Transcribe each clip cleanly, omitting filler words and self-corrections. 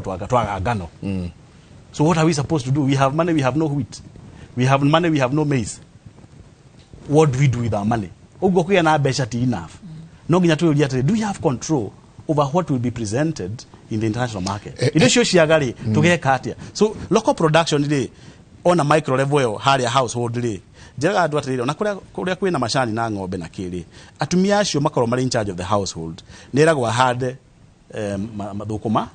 twaga ngano. So what are we supposed to do? We have money, we have no wheat. We have money, we have no maize. What do we do with our money? Ugo kuya na besha ti enough. No ginya tu do we have control over what will be presented in the international market? It is show shiagari to get katia. So local production today on a micro level hali household today. Jega adwatire ona kuria kwina mashani na ng'ombe na kiri. Atumia acio makoro mari in charge of the household. Nera gwa hade mathukuma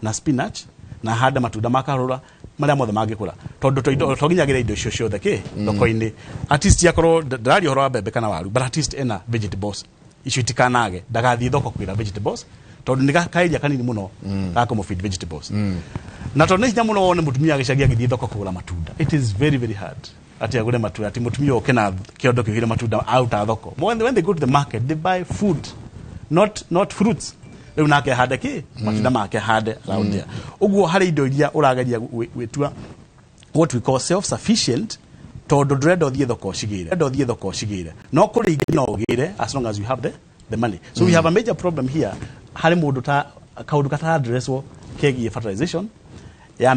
na spinach na hada matunda makarora maria mothe mangikura tondu to ginyagira indo icio ciothe ke thoko-ini at least yakoro ndari horo wa bebe kana waru but at least ena vegetables icio tikanage ndagathie thoko kwira vegetables tondu ni gakairia kanini muno gako feed vegetables na tondu hinya muno wone mutumia agicagia githie thoko kugura matunda. It is very very hard ati agure matunda ati mutumia okena kiondo kigire matunda out a thoko. When they go to the market they buy food not fruits. Leo nake hade ki matunda make hade around there. Uguo hari indo iria uragaria wetua what we call self sufficient tondu dredo thie thoko cigire no kuri no ugire as long as you have the money. So we have a major problem here. Hari mundu ta kaundu kata addresswo kegi fertilization ya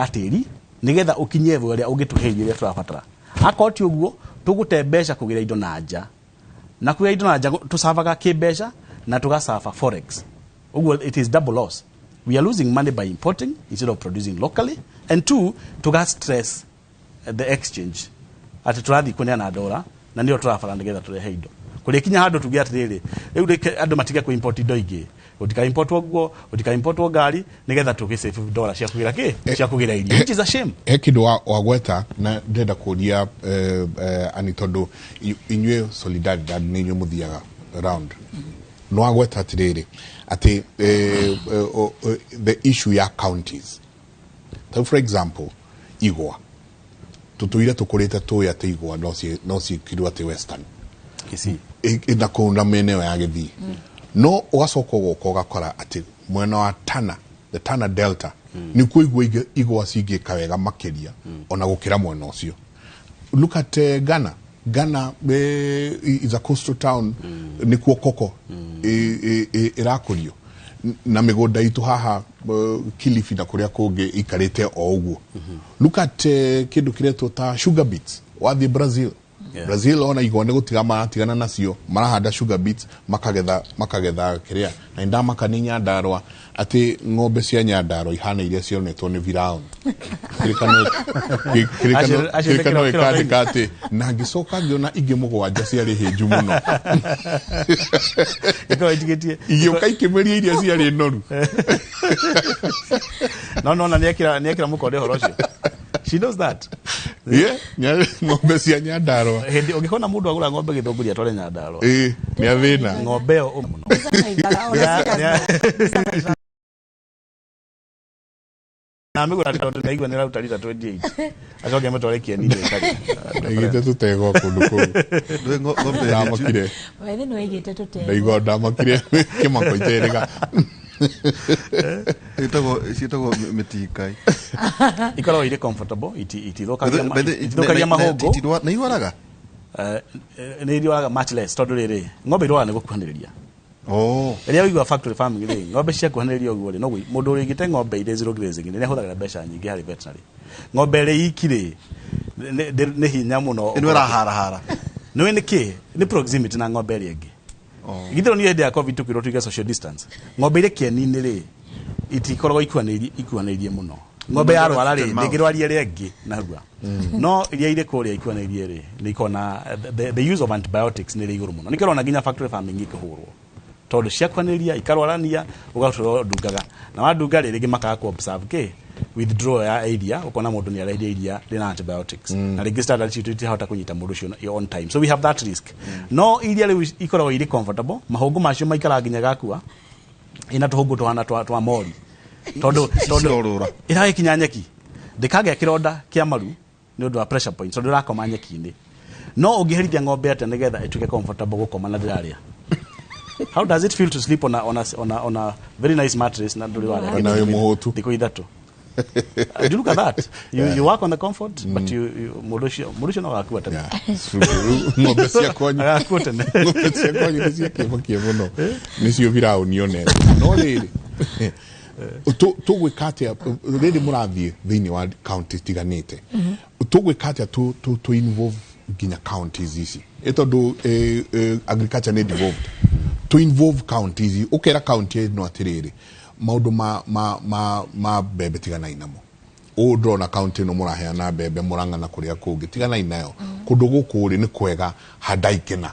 tiri nigetha ukinye bwere ugituheire turabatara akoti uguo tugutembesha kugira indo nanja na kugira indo nanja tusavaga kibesha na tugasafa forex. It is double loss. We are losing money by importing instead of producing locally, and two, to get stress at the exchange. At turathi kunia na dola na ndio turafara ndigeza tule heido kule kinya hado tugia atiriri riu ando matiga ku import indo ingi utika import wo gari nigetha tugisave dola cia kugira ki cia kugira irio, which is a shame. Ekido wa gweta na ndenda kuria ani tondu inywe solidarity ni nyu muthiaga round no agweta atiriri ati the issue ya counties. So for example igwa tutuire tukurite tuya te igwa no si kirwa te western kisi ina kuna meneo ya Githii no ugacoka goko gakora ati mwena wa the Tana Delta ni kuigwa igwa singi kawega makeria ona gukira mwena ucio. Look at Ghana is a coastal town ni kuo koko irakurio na migoda itu haha Kilifi na kuria kungi ikarite o uguo. Look at kindu kiretwo ta sugar beets wathi Brazil. Brazil ona igone gutigana nacio marahanda sugar beets makagetha kiria na indama kaninya ndarwa ati ng'ombe cia Nyandarua ihana iria cionetwo ni Viraun kirikano ikati na ngicoka ngiona ingi mugwanja ciari hinju muno igioka ikimeria iria ciari noru no na niekira mukode horocio. She knows that. Ng'ombe cia Nyandarua hindi ungikona mundu agura ng'ombe githunguria tole Nyandarua ni athina ng'ombe o muno na migura tondu na igwa ni rautarita 28 acoke mutwarekie ni kari igite tutego kundu ku ng'ombe ndamakire wewe no igite tutego ndaigo ndamakire kimako iterega itago metikai ikoro ile comfortable itithokagia mahogo itidwa na iwaraga ni iwaraga much less tondu riri ng'ombe irwara ni gukuhaniriria ria wigwa factory farming ri ng'ombe cia kuhaniriria uguo ri no mundu urigite ng'ombe ile zero grazing ni huthagira mbeca nyingi hari veterinary ng'ombe ri ikire ni hinya muno ino hara no ni proximity na ng'ombe ri ingi githiro ni hende ya covid tukiro tuiga social distance ng'ombe ile kieni ri itikoragwo ikuhaniririe muno ng'ombe ya rwara ri ndingirwarie ri ingi narua no iria ile kuria ikuhaniririe ri ni ikona the use of antibiotics ni ri iguru muno nikirona ginya factory farming ikihurwo tondu cia kuhaniriria ikarwarania ugaturo ndungaga na wadunga ri ringi makaga ku observe withdraw ya area ukona mundu ni araidia area rina antibiotics na registered institute hota kunyita mundu cio on time, so we have that risk. No iria ri ikoragwo iri comfortable mahungu macio maikara ginya gakua ina tuhungu tuhana twa mori tondu ira ikinya nyeki ndikaga kironda kia maru ni undu wa pressure point tondu rakoma nyeki-ini no ungiherithia ng'ombe ate nigetha ituke comfortable gukoma na ndiraria. How does it feel to sleep on a very nice mattress na nduri wale na muhotu diko idhato? You look at that. You work on the comfort, but you murusho no akua tena. Ng'ombe cia konyi akua tena. Ng'ombe cia konyi cia kiemo muno. Nicio Viraun yone. No riri. tugwikatia redi murathie thini wa counties tiganite tugwikatia to involve ginya counties ici etondo agriculture ne devolved to involve counties ukera county no atiriri maundu ma bebe tigana inamo odro na county no murahea na bebe muranga na kuria kungi tigana inayo kundu gukuri ni kwega hadaikena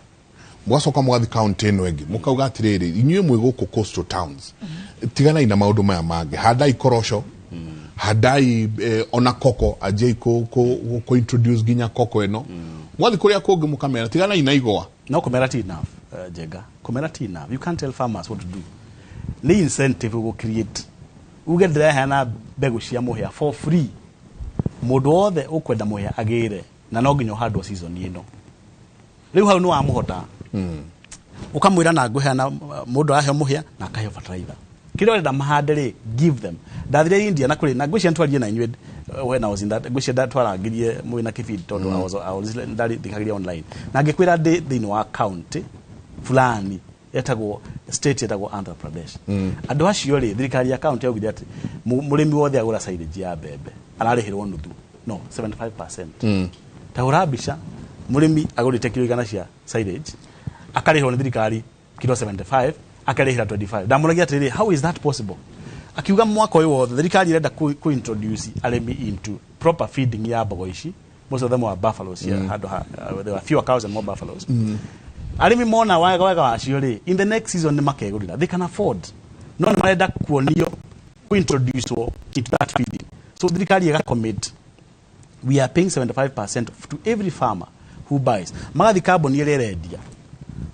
mwasoka mwathi county no engi mukauga atiriri inywe mwe guku coastal towns tigana ina maundu maya mange hadai korosho hadai ona koko ajei ko introduce ginya koko eno mwathi kuria kungi mukamera tigana ina igwa no community enough jega community enough you can't tell farmers what to do ni incentive go create ugedra hana bego cia muhia for free mundu othe ukwenda muhia agire na no nginyo handwo season ino riu hau no amuhota ukamwira na nguheana mundu ahe muhia na akahe fertilizer kiro renda mahande give them ndathire India na kuri na ngwicia ntwarie na inywe when I was in that ngwicia ndatwarangirie mwina kifidi tondu I was ndari thikagiria online na ngikwira thini wa county fulani etagwo state etagwo Andhra Pradesh andu acio ri thirikari ya county yaugire ati murimi wothe agura silage ya bebe ararihirwo nuthu no 75% taura bisha murimi agurite kilo igana cia silage akarihirwo ni thirikari kilo 75 akarihira 25 ndamuragia atiri how is that possible akiuga mwaka uyu wothe thirikari irenda ku introduce arimi into proper feeding ya mbogo ici most of them were buffaloes here there were fewer cows and more buffaloes arimi mona wega wacio ri in the next season ni makegurira they can afford no marenda kuonio ku introduce into that feeding so thirikari ega commit we are paying 75% to every farmer who buys magathi carbon ile redia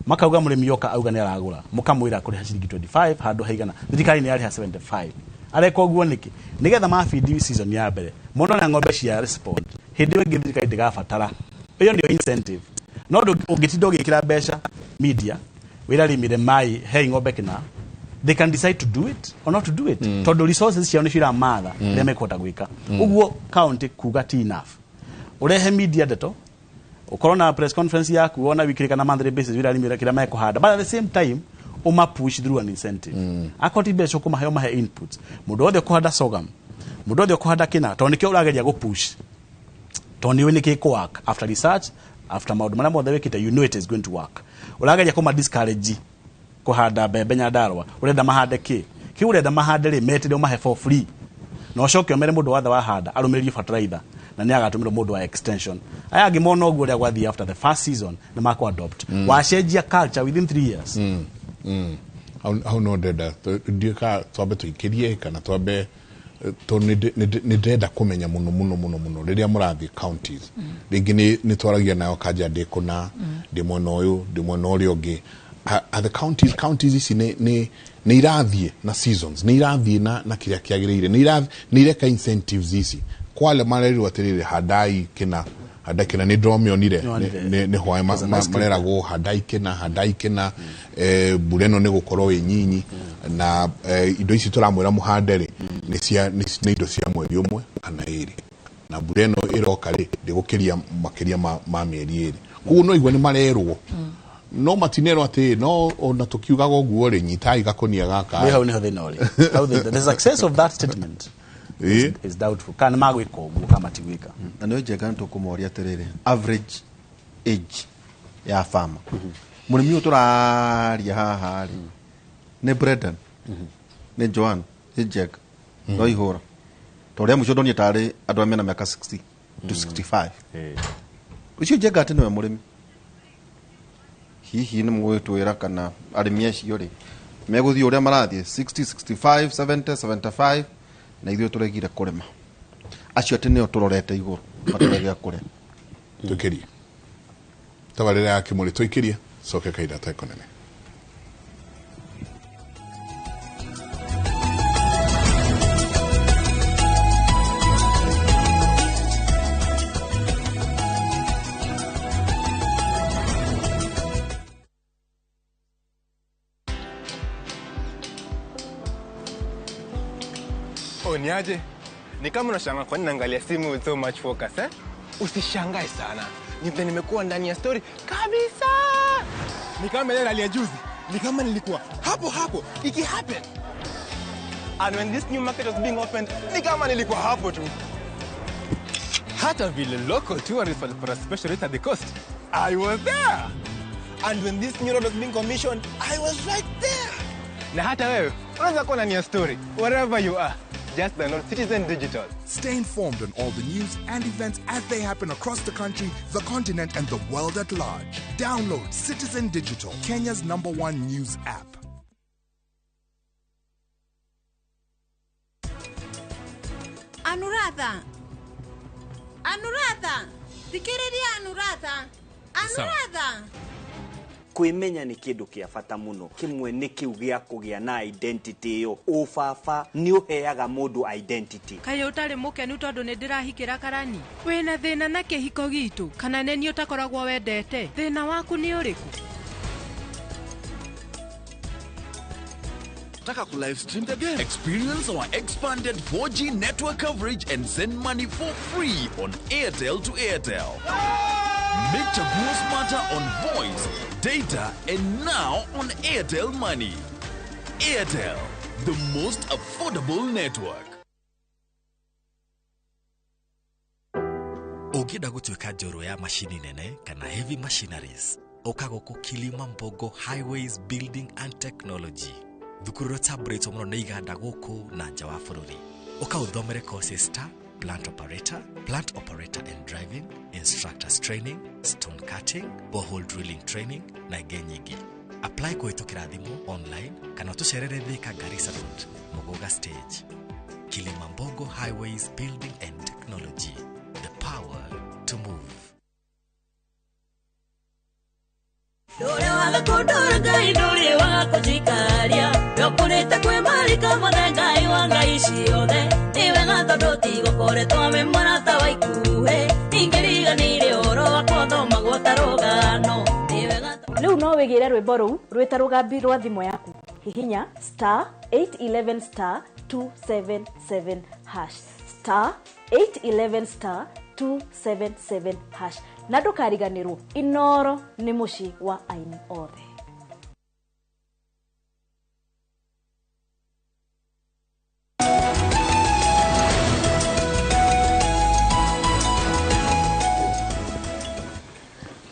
makauga murimi yoka auga ni aragura mukamwira kuri ciringi 25 handu haigana thirikari ni ariha 75 areko guo niki nigetha ma feed season ya mbere muno na ng'ombe cia respond hindi wengi thirikari ndigabatara iyo ndio incentive no ungitindo gikira besha media wira limire mai hey ng'ombe kina they can decide to do it or not to do it tondu resources cia ni cira matha ria mekota gwika uguo county kuga ti enough urehe media deto ukorona press conference yaku wona wikirika na monthly basis wira limira kira meko hada but at the same time uma push through an incentive akoti besho kuma hayo mahe inputs mundu othe kuhada sorghum mundu othe kuhada kina to nikio urageria go push to ni winike ko work after research after maundu maria mothe wikite you know it is going to work urageria kuma discourage kuhada bebe nyandarwa urenda mahande ki urenda mahande ri metire umahe for free no coke omere mundu wathe wahanda arumiririe fertilizer na ni agatumira mundu wa extension aya ngimona oguo ria gwathi after the first season ni mako adopt washenjia culture within 3 years how no deda ndika twabe tuikirie kana twabe to ni deda kumenya muno riria murathi counties ringi ni twaragia nayo kaja de kuna de monoyo de monori ogi at the counties ici ni irathie na seasons ni irathie na kiria kiagirire ni ireka incentives ici kwale mareri watirire hadai kina ni dromionire ni hoya marera go hadai kina bureno ni gukorwo we nyinyi na indo ici turamwira muhandere ni indo cia mweri umwe kana iri na bureno iroka ri ndigukiria makiria ma mieri iri kuo no igwe ni marerwo no matinero ati no ona tukiugaga oguo ri nyitai gakonia gaka we how ni hathinori how the success of that statement is doubtful kana magwika oguo kama tigwika na no jega ntukumoria atiriri average age ya farmer murimi uturaria haha ri ne Brendan ne Joan ne Jack no ihora toria mucio ndoni tari andu amena miaka 60 to 65 ucio jega ati no murimi hihi ni mwitwira kana arimi acio ri meguthii uria marathie 60 65 70 75 na ithuĩ turegire kurima acio ati nio turorete iguru maturegea kuria tukirie tabarira ya Kimuri tuikirie soke kaida ta economy Niaje? Ni kama unashangaa kwa nini naangalia simu with so much focus Usishangae sana. Nimekuwa ndani ya story kabisa. Ni kama ile rally ya juzi. Ni kama nilikuwa hapo iki happen. And when this new market was being opened, ni kama nilikuwa hapo tu. Hata vile local tourists for a special rate at the coast, I was there. And when this new road was being commissioned, I was right there. Na hata wewe, unaweza kuwa na story, wherever you are. Just download Citizen Digital. Stay informed on all the news and events as they happen across the country, the continent, and the world at large. Download Citizen Digital, Kenya's #1 news app. Anuradha! Thikiriria Anuradha! Anuradha! Kwimenya ni kindu kia bata muno. Kimwe ni kiu gia kugia na identity yo. Ubaba ni uheaga mundu identity. Kayo utari mukenu tondu ni ndirahikira karani. Wina thina na kihiko gitu kana neni utakoragwo wendete. Thina waku ni uriku? Taka ku live stream the game. Experience our expanded 4G network coverage and send money for free on Airtel to Airtel. Make Chaguo smarter on voice, data, and now on Airtel Money. Airtel, the most affordable network. Ukida gutuika njoro ya machine nene kana heavy machineries. Okagoku Kilimambogo Highways Building and Technology. Thukuru tabreto muno ni iganda guku na nja wa bururi. Ukauthomere courses ta plant operator and driving, instructors training, stone cutting, borehole drilling training, na genyigi. Apply kuhitũkĩra thimũ online kana tucerere Thika Garissa Road, Mugoga Stage. Kilimambogo Highways Building and Technology. The power to move. Dore wala kudora gai dore wala kujikaria yokureta kwe marika madengai wanga isiode iwe ngata doti gokore to me mwana tawaikuhe ingeriga nire oro akodo magwotarogano iwe ngata Leo no wegere rwimbo ruu rwetarugambi rwa thimo yaku hihinya *811 *277 *811 *277 na ndukariganirwo Inoro ni muci wa aini othe.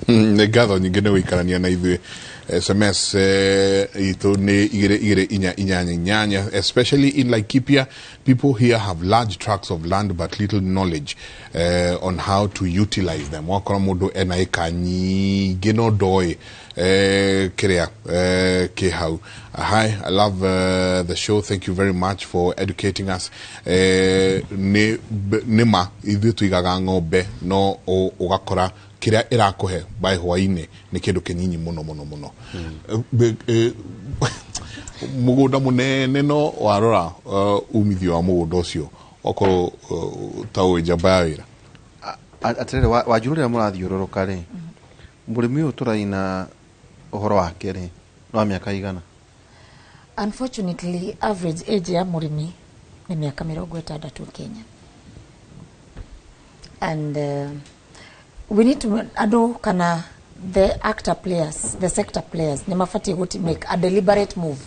Ngatho nyingĩ nĩ gũikarania na ithuĩ SMS itu nĩ igĩrĩ inyanya, especially in Laikipia. People here have large tracts of land but little knowledge on how to utilize them. Wakora mũndũ ena eka nyingĩ no ndoĩ kĩrĩa kĩ hau. Hi, I love the show. Thank you very much for educating us. Nĩma ithuĩ tuigaga ng'ombe no ũgakora kiria irakuhe by hwaine ni kindu kinyinyi muno mugunda munene no warora umithio wa mugunda ucio okoro tawe jamba wira atere wajurira murathiururuka ri murimi uturaina uhoro wake ri no miaka igana. Unfortunately, average age ya murimi ni miaka 60 Kenya. And we need to kana the sector players ni mafati to make a deliberate move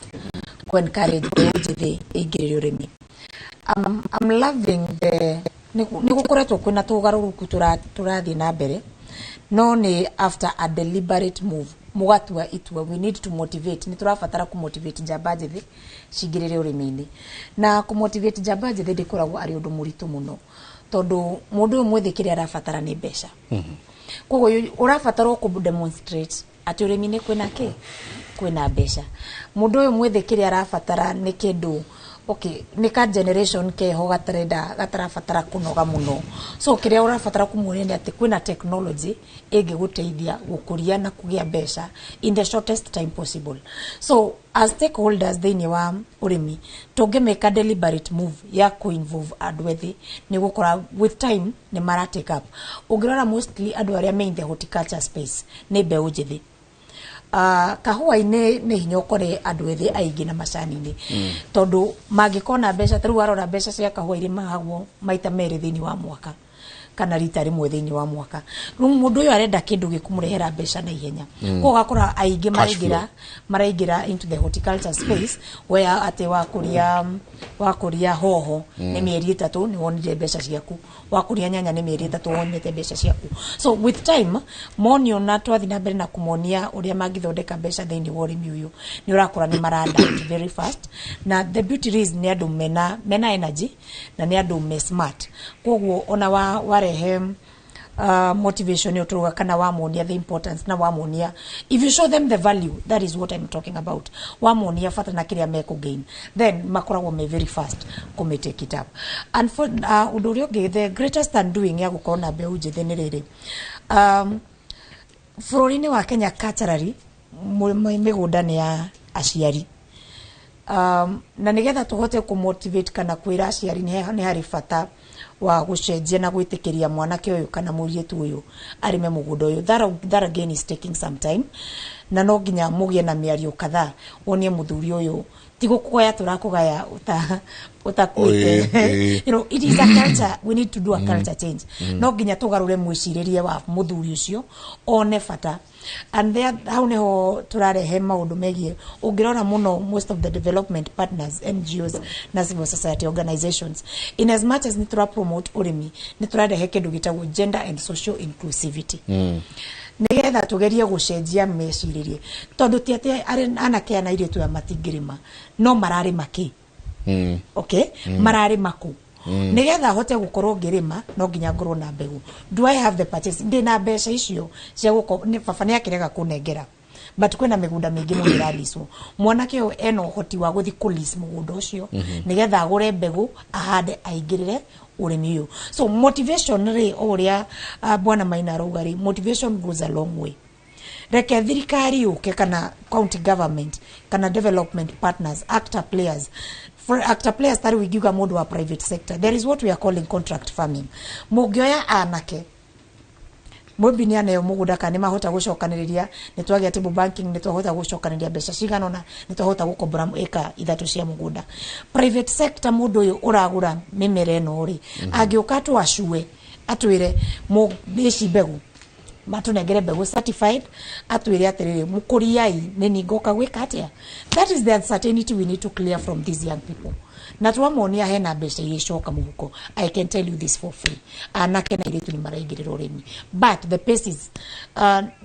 to encourage the igirurimi. I'm loving the nigukoretwo kwina tugaruruku turathi na mbere no ni after a deliberate move mugatua itwa we need to motivate ni turafatara ku motivate jambaje the cigirire urimi-ini na ku motivate jambaje the ndikoragwo ari undu muritu muno tondu mundu umwe kiria arafatara ni besha kogo urafatara ku demonstrate ati urimi-ini kwina besha mundu umwe kiria arafatara ni kindu okay nika generation ke ho gatarafatara kunoga muno so kiria urafatara kumuria ati kwina technology ingiguteithia gukuria na kugia besha in the shortest time possible. So as stakeholders thini wa urimi toge make a deliberate move ya ku involve adwethi ni gukora with time ni mara take up ugirora mostly adu aria main the horticulture space ni be ujithi kahua-ini ni hinya ukore andu ethi aingi na macani-ini tondu mangikona besha taru warora besha cia kahua iri mahagwo maita meri thini wa mwaka kana rita rimwe thiini wa mwaka mundu uyu arenda kindu gikumurehera mbeca na ihenya ko gakora aingi maraingira into the horticulture space where ate wakuria hoho ni mieri 3 ni wonire mbeca ciaku wakuria nyanya ni mieri 3 wonire mbeca ciaku so with time monio na twathi na mbere na kumonia uria mangithondeka mbeca thiini wa urimi uyu ni urakora ni maranda very fast na the beauty is ni andu mena energy na ni andu me smart koguo ona warehe motivation yoturuga kana wamonia the importance na wamonia if you show them the value, that is what I'm talking about, wamonia fata na kiria meko gain, then makoragwo me very fast come take it up. And for udurio the greatest undoing ya gukorwo na mbeu njithe ni riri bururi-ini wa Kenya culturally migunda ni ya aciari na nigetha tuhote ku motivate kana kwira aciari ni hari fata wa gucenjia na gwitikiria mwanake uyu kana muriyetu uyu arime mugunda uyu. That again is taking some time na no nginya mugie na miario kadhaa wonie muthuri uyu tigo kugoya turakugaya utakwite you know, it is a culture, we need to do a culture change no nginya tugarure mwiciririe wa muthuri ucio one fata. And there how neho turarehe maundu megie ungirora muno most of the development partners, NGOs na civil society organizations, in as much as ni tura promote urimi ni turarehe kindu gitagwo gender and social inclusivity nigetha tugerie gucenjia meciririe tondu ti ati anake ana irio tu ya matingirima no marari maki okay marari maku nigetha hote gukorwo ngirima no nginya ngorwo na mbegu. Do I have the purchase? Ndina mbeca icio cia guko ni baba ni akirega kunengera but kwena migunda mingi mu iraliswo mwanake uyu eno hoti wa guthi kulis mugunda ucio nigetha agure mbegu ahande aingirire urimi uyu. So motivation ri uria bwana Maina Rugari, motivation goes a long way. Reke thirikari uke kana county government kana development partners, actor players. For actor players that we give a mode wa private sector, there is what we are calling contract farming. Mugioya anake mobini anayo mugunda kana mahota gucokaniriria ni twagi ati banking ni twahota gucokaniriria mbeca cigana na ni twahota gukombora eka ithatu cia mugunda. Private sector mundu uyu uragura mimere eno ri agioka tu acue atwire mu bici mbegu matunengere mbegu certified atwire atiriri mukuriai ni ningoka gwika atia. That is the uncertainty we need to clear from these young people. Na tuamonia hena mbeca icoka muhuko. I can tell you this for free. Anake na iritu ni maraingirira urimi, but the pace is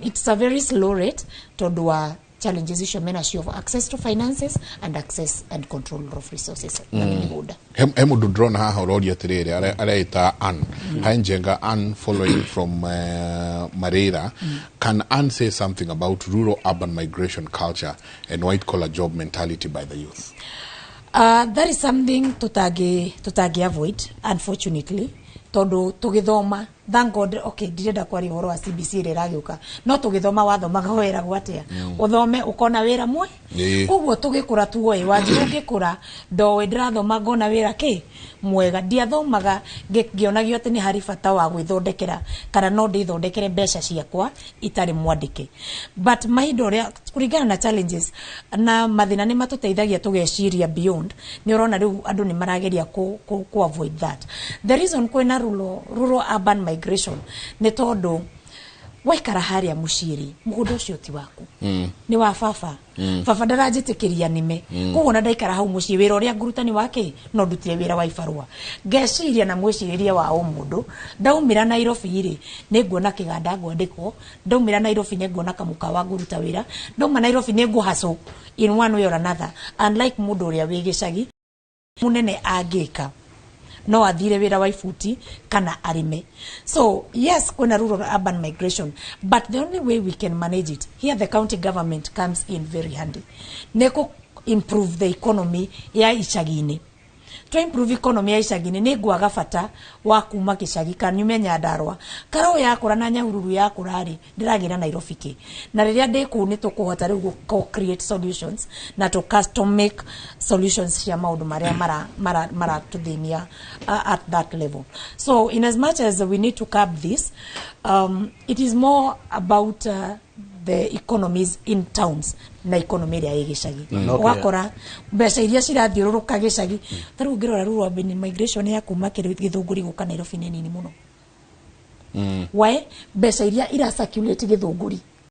it's a very slow rate tondu wa challenges issue mena of access to finances and access and control of resources na miguda. Hemudu drone haha urori atiriri areita an hanjenga an following from Marera. Can Anne say something about rural urban migration culture and white collar job mentality by the youth? That is something tutagi avoid, unfortunately. Tondu tugithoma, thank God, okay, direda kwari horo wa CBC riragiuka no tugithoma wathomaga wera gwatia uthome ukona wera mwe koguo tugikura tuoe waji ugikura ndowe ndirathoma ngona wera ki mwega ndiathomaga ngionagio ati ni hari fata wa gwithondekera kana no ndithondekere mbeca ciakwa itari mwandike. But mahinda ria kuringana na challenges na mathina ni matuteithagia tugeciria beyond ni urona riu andu ni marageria ku avoid that. The reason kwena rural urban migration ni tondu waikara haria muciri mugunda ucio ti waku ni wa baba baba ndarajitikiria nime koguo na ndaikara hau mucii wira uria ngurutani wake no ndutire wira wa ibarua ngeciria na mwiciriria wa umundu ndaumira Nairobi ri ni nguona kiganda ngwandikwo ndaumira Nairobi ni nguona kamuka wa nguruta wira ndauma Nairobi ni nguhaco in one way or another, unlike mundu uria wi gicagi munene angika no athire wira wa ifuti kana arime. So yes, kuna rural urban migration, but the only way we can manage it here, the county government comes in very handy. Neko improve the economy ya icagini. To improve economy ya icagini ni gwaga fata wa kuma gicagi kan nyumenya ndarwa karo ya kura na nyahururu ya kurari ndiragira Nairobi ki na riria ndiku ni tukuhota riu go create solutions na to custom make solutions cia maundu maria mara tuthinia at that level. So in as much as we need to curb this, it is more about the economies in towns na economy ya gicagi wakora mbeca iria cirathiururuka gicagi. Taru ngirora rural urban migration ya kuma Githunguri guka Nairobi ni nini muno. Taru ngirora rural urban migration ya kuma Githunguri guka Nairobi ni nini muno. Taru ngirora rural urban migration ya kuma Githunguri guka Nairobi ni nini muno. why mbeca iria ira circulate githunguri